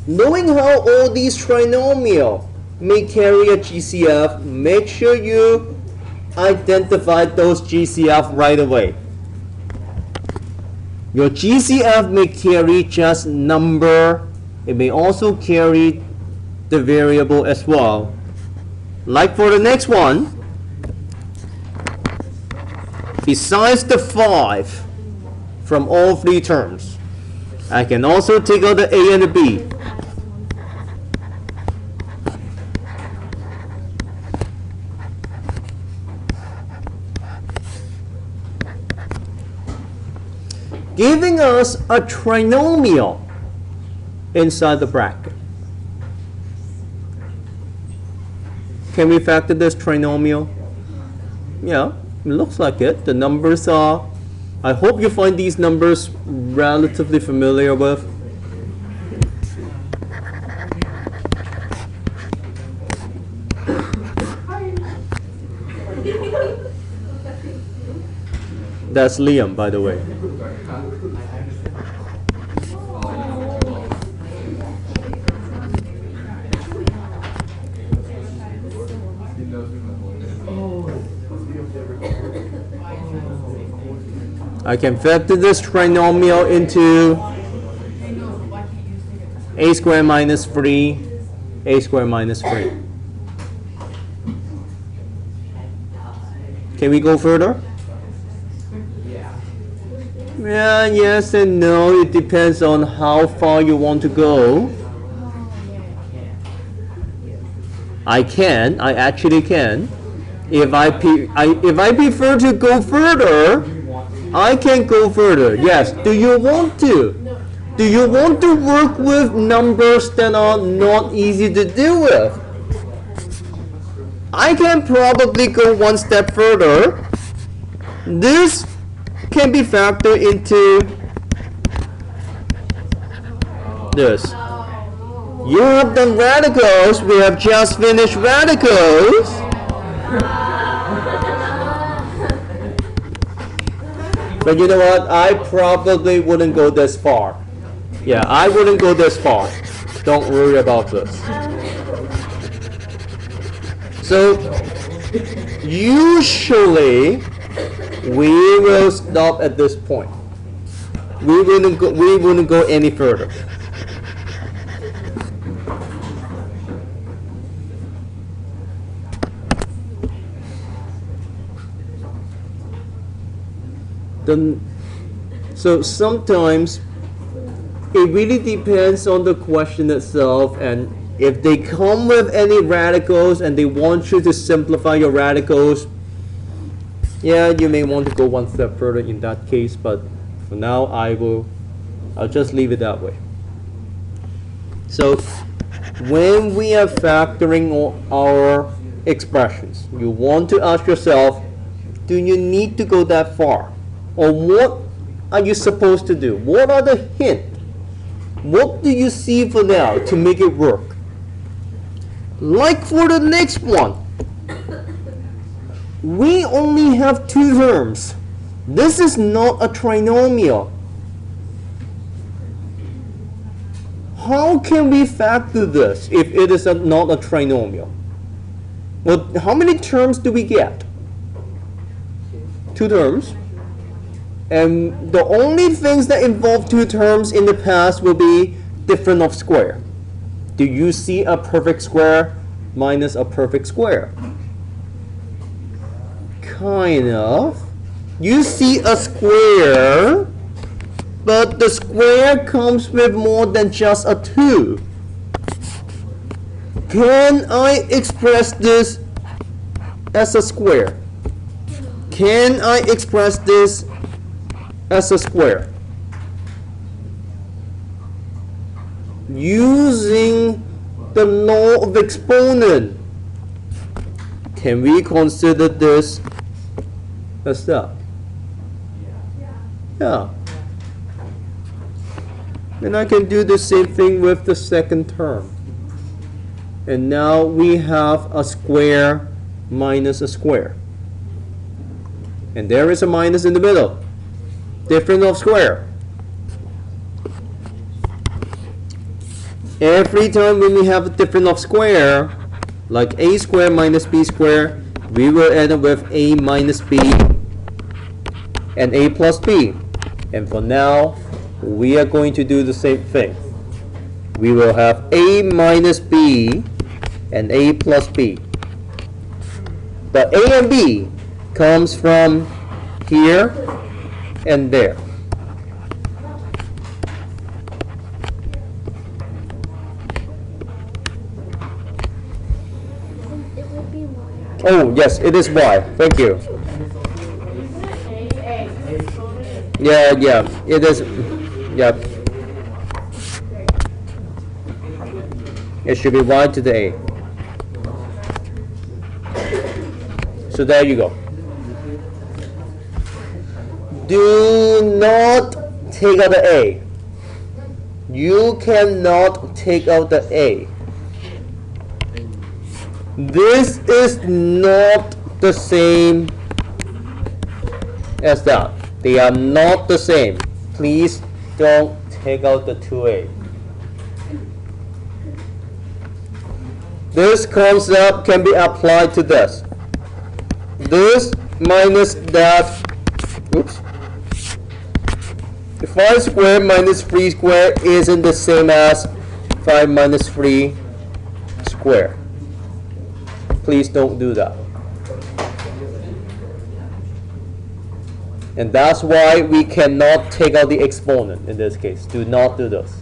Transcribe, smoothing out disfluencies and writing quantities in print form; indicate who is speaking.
Speaker 1: Knowing how all these trinomial may carry a GCF, make sure you identify those GCF right away. Your GCF may carry just number. It may also carry the variable as well. Like for the next one, besides the 5 from all three terms, I can also take out the A and the B. Giving us a trinomial inside the bracket. Can we factor this trinomial? Yeah, it looks like it. The numbers are, I hope you find these numbers relatively familiar with. That's Liam, by the way. I can factor this trinomial into a squared minus 3, a squared minus 3. Can we go further? Yeah, yes and no. It depends on how far you want to go. I actually can. If I prefer to go further, I can go further. Yes. Do you want to? Do you want to work with numbers that are not easy to deal with? I can probably go one step further. This can be factored into this. You have done radicals. We have just finished radicals. But you know what? I probably wouldn't go this far. Yeah, I wouldn't go this far. Don't worry about this. So, usually, we will stop at this point. We wouldn't go any further. So sometimes it really depends on the question itself, and if they come with any radicals and they want you to simplify your radicals, yeah, you may want to go one step further in that case, but for now I'll just leave it that way. So when we are factoring our expressions, you want to ask yourself, do you need to go that far? Or what are you supposed to do? What are the hints? What do you see for now to make it work? Like for the next one, we only have two terms. This is not a trinomial. How can we factor this if it is not a trinomial? Well, how many terms do we get? Two terms. And the only things that involve two terms in the past will be difference of square. Do you see a perfect square minus a perfect square? Kind of. You see a square, but the square comes with more than just a 2. Can I express this as a square? Can I express this as a square? Using the law of exponent, can we consider this as that? Yeah. And I can do the same thing with the second term. And now we have a square minus a square. And there is a minus in the middle. Difference of square. Every time when we have a difference of square, like a squared minus b squared, we will end up with a minus b and a plus b. And for now, we are going to do the same thing. We will have a minus b and a plus b. But a and b comes from here and there. Oh, yes, it is y. Thank you. Yeah, it is. Yep. It should be y to the a. So there you go. Do not take out the a. You cannot take out the a. This is not the same as that. They are not the same. Please don't take out the 2a. This concept can be applied to this. This minus that. Oops. 5 squared minus 3 squared isn't the same as 5 minus 3 squared. Please don't do that. And that's why we cannot take out the exponent in this case. Do not do this.